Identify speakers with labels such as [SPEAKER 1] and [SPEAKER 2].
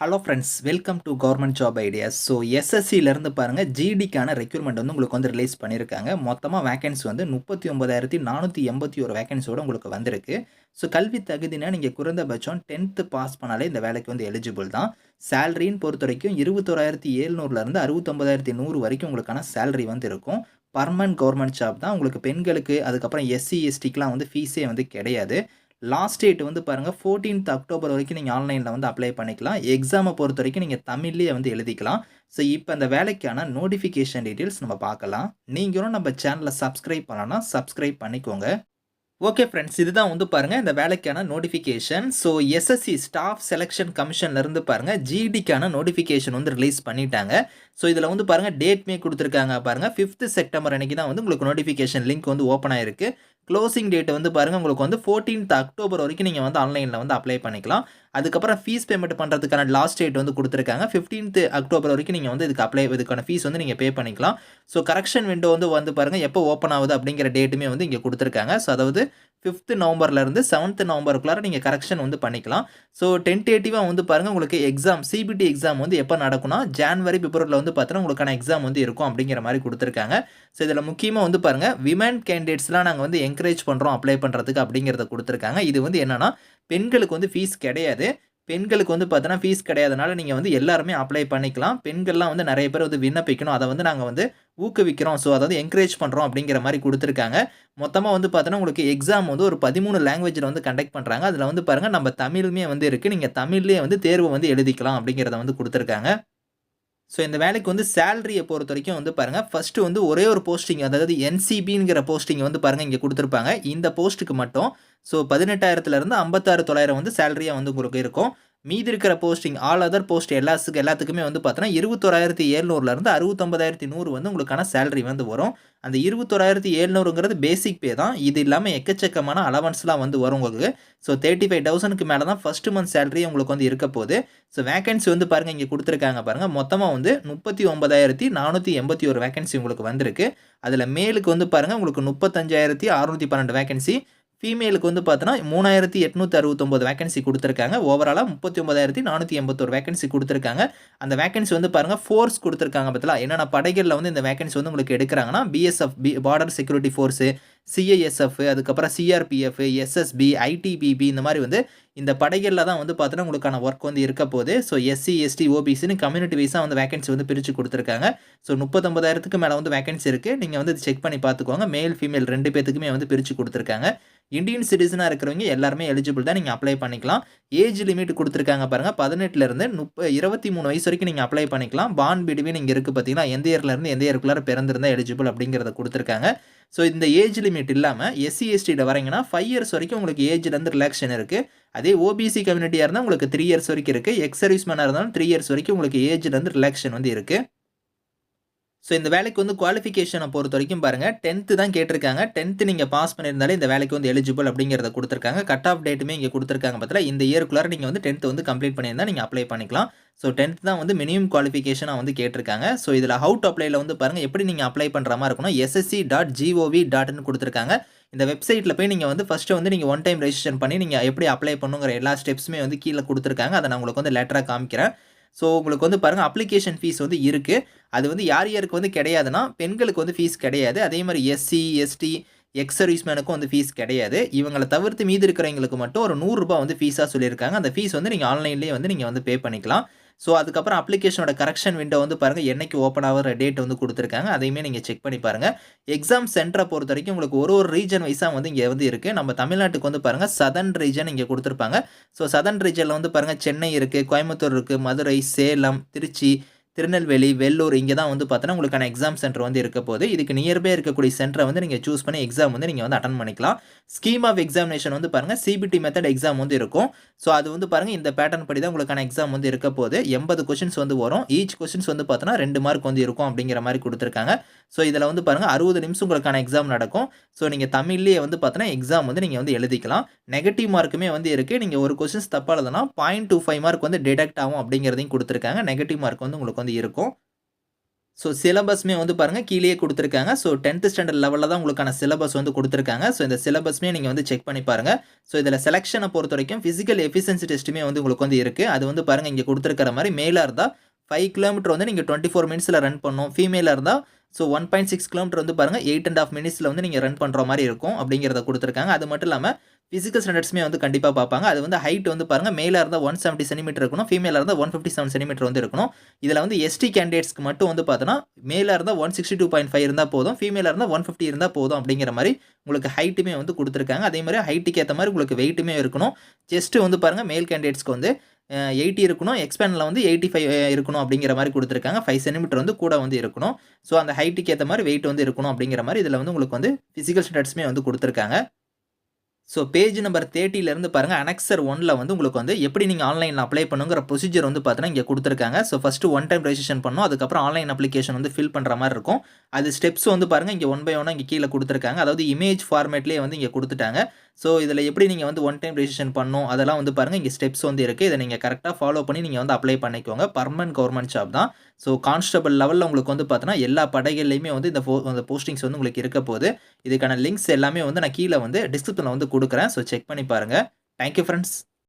[SPEAKER 1] Hello friends, welcome to government job ideas. So எஸ்எஸ்சிலேருந்து பாருங்கள் ஜிடிக்கான ரெக்யூர்மெண்ட் வந்து உங்களுக்கு வந்து ரிலீஸ் பண்ணியிருக்காங்க. மொத்தமாக வேகன்சி வந்து 39,481 வேகன்சியோட உங்களுக்கு வந்திருக்கு. ஸோ கல்வி தகுதினா நீங்கள் குறைந்தபட்சம் 10th பாஸ் பண்ணாலே இந்த வேலைக்கு வந்து எலிஜிபிள் தான். சேலரின்னு பொறுத்த வரைக்கும் 21,700லேருந்து 69,100 வரைக்கும் உங்களுக்கான சேலரி வந்து இருக்கும். பர்மனன்ட் கவர்மெண்ட் ஜாப் தான். உங்களுக்கு பெண்களுக்கு அதுக்கப்புறம் எஸ்சி எஸ்டிக்கெலாம் வந்து ஃபீஸே வந்து கிடையாது. லாஸ்ட் டேட் வந்து பாருங்கள் 14th அக்டோபர் வரைக்கும் நீங்கள் ஆன்லைனில் வந்து அப்ளை பண்ணிக்கலாம். எக்ஸாமை பொறுத்த வரைக்கும் நீங்கள் தமிழ்லேயே வந்து எழுதிக்கலாம். ஸோ இப்போ அந்த வேலைக்கான நோட்டிஃபிகேஷன் டீட்டெயில்ஸ் நம்ம பார்க்கலாம். நீங்களும் நம்ம சேனலை சப்ஸ்கிரைப் பண்ணலன்னா சப்ஸ்கிரைப் பண்ணிக்கோங்க. ஓகே ஃப்ரெண்ட்ஸ், இதுதான் வந்து பாருங்கள் இந்த வேலைக்கான notification. So SSC staff selection கமிஷன்லேருந்து பாருங்கள் ஜிடிக்கான நோட்டிஃபிகேஷன் வந்து ரிலீஸ் பண்ணிட்டாங்க. ஸோ இதில் வந்து பாருங்கள் டேட்மே கொடுத்துருக்காங்க பாருங்கள். 5th செப்டம்பர் அன்றைக்கி தான் வந்து உங்களுக்கு நோட்டிஃபிகேஷன் லிங்க் வந்து ஓப்பன் ஆயிருக்கு. க்ளோசிங் டேட் வந்து பாருங்கள் உங்களுக்கு வந்து 14th அக்டோபர் வரைக்கும் நீங்கள் வந்து ஆன்லைனில் வந்து அப்ளை பண்ணிக்கலாம். அதுக்கப்புறம் ஃபீஸ் பேமெண்ட் பண்ணுறதுக்கான லாஸ்ட் டேட் வந்து கொடுத்துருக்காங்க. 15th அக்டோபர் வரைக்கும் நீங்கள் வந்து இதுக்கான ஃபீஸ் வந்து நீங்கள் பே பண்ணிக்கலாம். ஸோ கரெக்ஷன் விண்டோ வந்து பாருங்கள் எப்போ ஓப்பன் ஆகுது அப்படிங்கிற டேட்டுமே வந்து இங்கே கொடுத்துருக்காங்க. ஸோ அதாவது 5th நவம்பர்லேருந்து 7th நவம்பருக்குள்ளார நீங்கள் கரெக்ஷன் வந்து பண்ணிக்கலாம். ஸோ டென்டேட்டிவாக வந்து பாருங்கள் உங்களுக்கு எக்ஸாம் சிபிடி எக்ஸாம் வந்து எப்போ நடக்கும்னா ஜான்வரி பிப்ரவரியில் வந்து பார்த்தோன்னா உங்களுக்கான எக்ஸாம் வந்து இருக்கும் அப்படிங்கிற மாதிரி கொடுத்துருக்காங்க. ஸோ இதில் முக்கியமாக வந்து பாருங்கள் விமன் கேண்டிடேட்ஸ்லாம் நாங்கள் வந்து என்கரேஜ் பண்ணுறோம் அப்ளை பண்ணுறதுக்கு அப்படிங்கிறத கொடுத்துருக்காங்க. இது வந்து என்னென்னா பெண்களுக்கு வந்து ஃபீஸ் கிடையாது. பெண்களுக்கு வந்து பார்த்தோன்னா ஃபீஸ் கிடையாதனால நீங்கள் வந்து எல்லாருமே அப்ளை பண்ணிக்கலாம். பெண்கள்லாம் வந்து நிறைய பேர் வந்து விண்ணப்பிக்கணும். அதை வந்து நாங்கள் வந்து ஊக்குவிக்கிறோம். ஸோ அதாவது என்கரேஜ் பண்ணுறோம் அப்படிங்கிற மாதிரி கொடுத்துருக்காங்க. மொத்தமாக வந்து பார்த்தோன்னா உங்களுக்கு எக்ஸாம் வந்து ஒரு 13 லாங்குவேஜில் வந்து கண்டக்ட் பண்ணுறாங்க. அதில் வந்து பாருங்கள் நம்ம தமிழுமே வந்து இருக்குது. நீங்கள் தமிழ்லேயே வந்து தேர்வு வந்து எழுதிக்கலாம் அப்படிங்கிறத வந்து கொடுத்துருக்காங்க. ஸோ இந்த வேலைக்கு வந்து சேலரியை பொறுத்த வரைக்கும் வந்து பாருங்கள் ஃபஸ்ட்டு வந்து ஒரே ஒரு போஸ்டிங், அதாவது என்சிபிங்கிற போஸ்டிங் வந்து பாருங்கள் இங்கே கொடுத்துருப்பாங்க. இந்த போஸ்ட்டுக்கு மட்டும் ஸோ 18,000லேருந்து 56,900 வந்து சேலரியாக வந்து உங்களுக்கு இருக்கும். மீதி இருக்கிற போஸ்டிங் ஆல் அதர் போஸ்ட் எல்லாத்துக்குமே வந்து பார்த்தோன்னா 21,700லேருந்து 69,100 வந்து உங்களுக்கான சேலரி வந்து வரும். அந்த 21,700ங்கிறது பேசிக் பே தான். இது இல்லாமல் எக்கச்சக்கமான அலவன்ஸ்லாம் வந்து வரும் உங்களுக்கு. ஸோ 35,000க்கு மேலே தான் ஃபஸ்ட் மந்த் சேலரி உங்களுக்கு வந்து இருக்க போகுது. ஸோ வேகன்சி வந்து பாருங்கள் இங்கே கொடுத்துருக்காங்க பாருங்கள். மொத்தமாக வந்து 39,481 வேகன்சி உங்களுக்கு வந்திருக்கு. அதில் மேலுக்கு வந்து பாருங்கள் உங்களுக்கு 35,612 வேகன்சி. ஃபீமேலுக்கு வந்து பார்த்தோன்னா 3,869 வேகன்சி கொடுத்துருக்காங்க. ஓவராலாக 39,481 வேகன்சி கொடுத்துருக்காங்க. அந்த வேகன்சி வந்து பாருங்கள் ஃபோர்ஸ் கொடுத்துருக்காங்க பார்த்தீங்களா. என்னென்ன படைகளில் வந்து இந்த வேகன்சி வந்து உங்களுக்கு எடுக்கிறாங்கன்னா BSF border security force, CISF, அதுக்கப்புறம் சிஆர்பிஎஃப், எஸ்எஸ்பி, ஐடிபிபி இந்த மாதிரி வந்து இந்த படைகளில் தான் வந்து பார்த்தோன்னா உங்களுக்கான ஒர்க் வந்து இருக்க போகுது. ஸோ எஸ்சி எஸ்டி ஓபிசின்னு கம்யூனிட்டி வைஸாக வந்து வேகன்சி வந்து பிரித்து கொடுத்துருக்காங்க. ஸோ 39,000க்கு மேலே வந்து வேகன்சி இருக்குது. நீங்கள் வந்து செக் பண்ணி பார்த்துக்கோங்க. மேல் ஃபீமேல் 2 பேத்துக்குமே வந்து பிரித்து கொடுத்துருக்காங்க. இந்தியன் சிட்டிசனாக இருக்கிறவங்க எல்லாருமே எலிஜிபிள் தான். நீங்கள் அப்ளை பண்ணிக்கலாம். ஏஜ் லிமிட் கொடுத்துருக்காங்க பாருங்கள். 18லேருந்து 23 வயசு வரைக்கும் நீங்கள் அப்ளை பண்ணிக்கலாம். பான் பிட்வீன் இங்கே இருக்குது பார்த்தீங்கன்னா எந்த இயர்லேருந்து எந்த இயருக்குள்ளார பிறந்திருந்தால் எலிஜிபிள் அப்படிங்கிறத கொடுத்துருக்காங்க. ஸோ இந்த ஏஜ் லிமிட் இல்லாமல் எஸ்சி எஸ்டியில் வரீங்கன்னா 5 இயர்ஸ் வரைக்கும் உங்களுக்கு ஏஜ்லேருந்து ரிலாக்ஷன் இருக்குது. அதே ஓபிசி கம்யூனிட்டியாக இருந்தால் உங்களுக்கு 3 இயர்ஸ் வரைக்கும் இருக்குது. எக்ஸ் சர்வீஸ் மேனாக இருந்தாலும் 3 இயர்ஸ் வரைக்கும் உங்களுக்கு ஏஜ்லேருந்து ரிலாக்ஷன் வந்து இருக்குது. ஸோ இந்த வேலைக்கு வந்து குவாலிஃபிகேஷனை பொறுத்த வரைக்கும் பாருங்கள் 10th தான் கேட்டிருக்காங்க. 10th நீங்கள் பாஸ் பண்ணியிருந்தாலே இந்த வேலைக்கு வந்து எலிஜிபிள் அப்படிங்கிறத கொடுத்துருக்காங்க. கட் ஆஃப் டேட்டுமே இங்கே கொடுத்துருக்காங்க பார்த்தீங்களா. இந்த இயருக்குள்ளார நீங்கள் வந்து 10th வந்து கம்ப்ளீட் பண்ணியிருந்தால் நீங்கள் அப்ளை பண்ணிக்கலாம். ஸோ 10th தான் வந்து மினிமம் குவாலிஃபிகேஷனாக வந்து கேட்டிருக்காங்க. ஸோ இதில் ஹவு டு அப்ளைல வந்து பாருங்கள் எப்படி நீங்கள் அப்ளை பண்ணுற மாதிரி இருக்கணும். ssc.gov.in கொடுத்துருக்காங்க. இந்த வெப்சைட்டில் போய் நீங்கள் வந்து ஃபஸ்ட்டு வந்து நீங்கள் ஒன் டைம் ரெஜிஸ்ட்ரேஷன் பண்ணி நீங்கள் எப்படி அப்ளை பண்ணுங்கிற எல்லா ஸ்டெப்ஸுமே வந்து கீழே கொடுத்துருக்காங்க. அதை நான் உங்களுக்கு வந்து லெட்டராக காமிக்கிறேன். ஸோ உங்களுக்கு வந்து பாருங்கள் அப்ளிகேஷன் ஃபீஸ் வந்து இருக்குது. அது வந்து யாருக்கு வந்து கிடையாதுன்னா பெண்களுக்கு வந்து ஃபீஸ் கிடையாது. அதே மாதிரி எஸ்சி எஸ்டி எக்ஸ் சர்வீஸ்மேனுக்கும் வந்து ஃபீஸ் கிடையாது. இவங்களை தவிர்த்து மீதி இருக்கிறவங்களுக்கு மட்டும் ஒரு ₹100 வந்து ஃபீஸாக சொல்லியிருக்காங்க. அந்த ஃபீஸ் வந்து நீங்கள் ஆன்லைன்லேயே வந்து நீங்கள் வந்து பே பண்ணிக்கலாம். ஸோ அதுக்கப்புறம் அப்ளிகேஷனோட கரெக்ஷன் விண்டோ வந்து பாருங்கள் என்னைக்கு ஓப்பன் ஆகிற டேட் வந்து கொடுத்துருக்காங்க. அதையுமே நீங்கள் செக் பண்ணி பாருங்கள். எக்ஸாம் சென்டரை பொறுத்த வரைக்கும் உங்களுக்கு ஒரு ரீஜன் வைஸாக வந்து இங்கே வந்து இருக்குது. நம்ம தமிழ்நாட்டுக்கு வந்து பாருங்கள் சதர்ன் ரீஜன் இங்கே கொடுத்துருப்பாங்க. ஸோ சதர்ன் ரீஜனில் வந்து பாருங்கள் சென்னை இருக்குது, கோயம்புத்தூர் இருக்குது, மதுரை, சேலம், திருச்சி, திருநெல்வேலி, வெள்ளூர் இங்கே தான் வந்து பார்த்தோன்னா உங்களுக்கான எக்ஸாம் சென்டர் வந்து இருக்க போகுது. இதுக்கு நியர்பை இருக்கக்கூடிய சென்டரை வந்து நீங்கள் சூஸ் பண்ணி எக்ஸாம் வந்து நீங்கள் வந்து அட்டன் பண்ணிக்கலாம். ஸ்கீம் ஆஃப் எக்ஸாமினேஷன் வந்து பாருங்கள் சிபிடி மெத்தட் எக்ஸாம் வந்து இருக்கும். ஸோ அது வந்து பாருங்கள் இந்த பேட்டர்ன் படி தான் உங்களுக்கான எக்ஸாம் வந்து இருக்க போகுது. 80 கொஷின்ஸ் வந்து வரும். ஈச் கொஷின்ஸ் வந்து பார்த்தோன்னா 2 மார்க் வந்து இருக்கும் அப்படிங்கிற மாதிரி கொடுத்துருக்காங்க. ஸோ இதில் வந்து பாருங்கள் 60 நிமிஷம் உங்களுக்கான எக்ஸாம் நடக்கும். ஸோ நீங்கள் தமிழ்லேயே வந்து பார்த்தோன்னா எக்ஸாம் வந்து நீங்கள் வந்து எழுதிக்கலாம். நெகட்டிவ் மார்க்குமே வந்து இருக்குது. நீங்கள் ஒரு கொஷின்ஸ் தப்பாக எழுதுனா 0.25 மார்க் வந்து டிடக்ட் ஆகும் அப்படிங்கிறதையும் கொடுத்துருக்காங்க. நெகட்டிவ் மார்க் வந்து உங்களுக்கு வந்து இருக்கும். ஸோ சிலபஸ்மே வந்து பாருங்க கீழேயே குடுத்துருக்காங்க. ஸோ 10த் ஸ்டாண்டர்ட் லெவல்ல தான் உங்களுக்கான சிலபஸ் வந்து குடுத்துருக்காங்க. ஸோ இந்த சிலபஸ்மே நீங்க வந்து செக் பண்ணி பாருங்க. ஸோ இதில செலக்ஷன பொறுத்தவரைக்கும் பிசிக்கல் எஃபிஷியன்சி டெஸ்ட்டுமே வந்து உங்களுக்கு வந்து இருக்கு. அது வந்து பாருங்க இங்க குடுத்துருக்கிற மாரி மேலா இருந்தா 5 கிலோமீட்டர் வந்து நீங்க 24 மினிட்ஸ்ல ரன் பண்ணணும். ஃபீமேலா இருந்தா ஸோ 1.6 கிலோமீட்டர் வந்து பாருங்க 8 1/2 மினிட்ஸ்ல வந்து நீங்க ரன் பண்ற மாரி இருக்கும் அப்படிங்கிறத குடுத்துருக்காங்க. அது மட்டும் இல்லாம பிசிக்கல் ஸ்டாண்டர்ட்ஸ்மே வந்து கண்டிப்பா பார்ப்பாங்க. அது வந்து ஹைட் வந்து பாருங்க மேலா இருந்தா 170 சென்டிமீட்டர் இருக்கணும். ஃபீமேலா இருந்தா 157 சென்டிமீட்டர் வந்து இருக்கணும். இதில வந்து எஸ்டி கேண்டிடேட்ஸ்க்கு மட்டும் வந்து பார்த்தோன்னா, மேலா இருந்தா 162.5 இருந்தா போதும். ஃபீமேலா இருந்தா 150 இருந்தா போதும் அப்படிங்கிற மாரி உங்களுக்கு ஹைட்டுமே வந்து குடுத்துருக்காங்க. அதே மாரி ஹைட்டுக்கு ஏத்த மாரி உங்களுக்கு வெயிட்டுமே இருக்கணும். செஸ்ட் வந்து பாருங்க மேல் கேண்டிடேட்ஸ்க்கு வந்து 80 இருக்கணும். எக்ஸ்பேண்ட்ல வந்து 85 இருக்கணும் அப்படிங்கிற மாரி குடுத்துருக்காங்க. 5 சென்டிமீட்டர் வந்து கூட வந்து இருக்கணும். ஸோ அந்த ஹைட்டுக்கு ஏத்த மாரி வெயிட் வந்து இருக்கணும் அப்படிங்கிற மாரி இதில வந்து உங்களுக்கு வந்து பிசிக்கல் ஸ்டாண்டர்ட்ஸ்மே வந்து குடுத்துருக்காங்க. ஸோ பேஜ் நம்பர் 30லேருந்து பாருங்க அனெக்ஸர் 1ல வந்து உங்களுக்கு வந்து எப்படி நீங்க ஆன்லைன்ல அப்ளை பண்ணுங்கிற ப்ரொசீஜர் வந்து பார்த்தீங்கன்னா, இங்க குடுத்துருக்காங்க. So first one time registration பண்ணணும். அதுக்கப்புறம் ஆன்லைன் அப்ளிகேஷன் வந்து ஃபில் பண்ற மாரி இருக்கும். அது ஸ்டெப்ஸ் வந்து பாருங்க இங்க ஒன் பை ஒன்னா இங்க கீழ குடுத்துருக்காங்க. அதாவது இமேஜ் ஃபார்மேட்லயே வந்து இங்க குடுத்துட்டாங்க. ஸோ இதில எப்படி நீங்க வந்து ஒன் டைம் ரெஜிஸ்ட்ரேஷன் பண்ணணும், அதெல்லாம் வந்து பாருங்க இங்க ஸ்டெப்ஸ் வந்து இருக்கு. இத நீங்க கரெக்ட்டா ஃபாலோ பண்ணி நீங்க வந்து அப்ளை பண்ணிக்கோங்க. பெர்மனன்ட் கவர்ன்மென்ட் ஜாப் தான். ஸோ கான்ஸ்டபிள் லெவல்ல உங்களுக்கு வந்து பார்த்தீங்கன்னா, எல்லா படைகள்லயுமே வந்து இந்த போஸ்டிங்ஸ் வந்து உங்களுக்கு இருக்க போது. இதுக்கான லிங்க்ஸ் எல்லாமே வந்து நான் கீழ வந்து டிஸ்கிரிப்ஷன்ல வந்து குடுக்குறேன். ஸோ செக் பண்ணி பாருங்க. Thank you friends.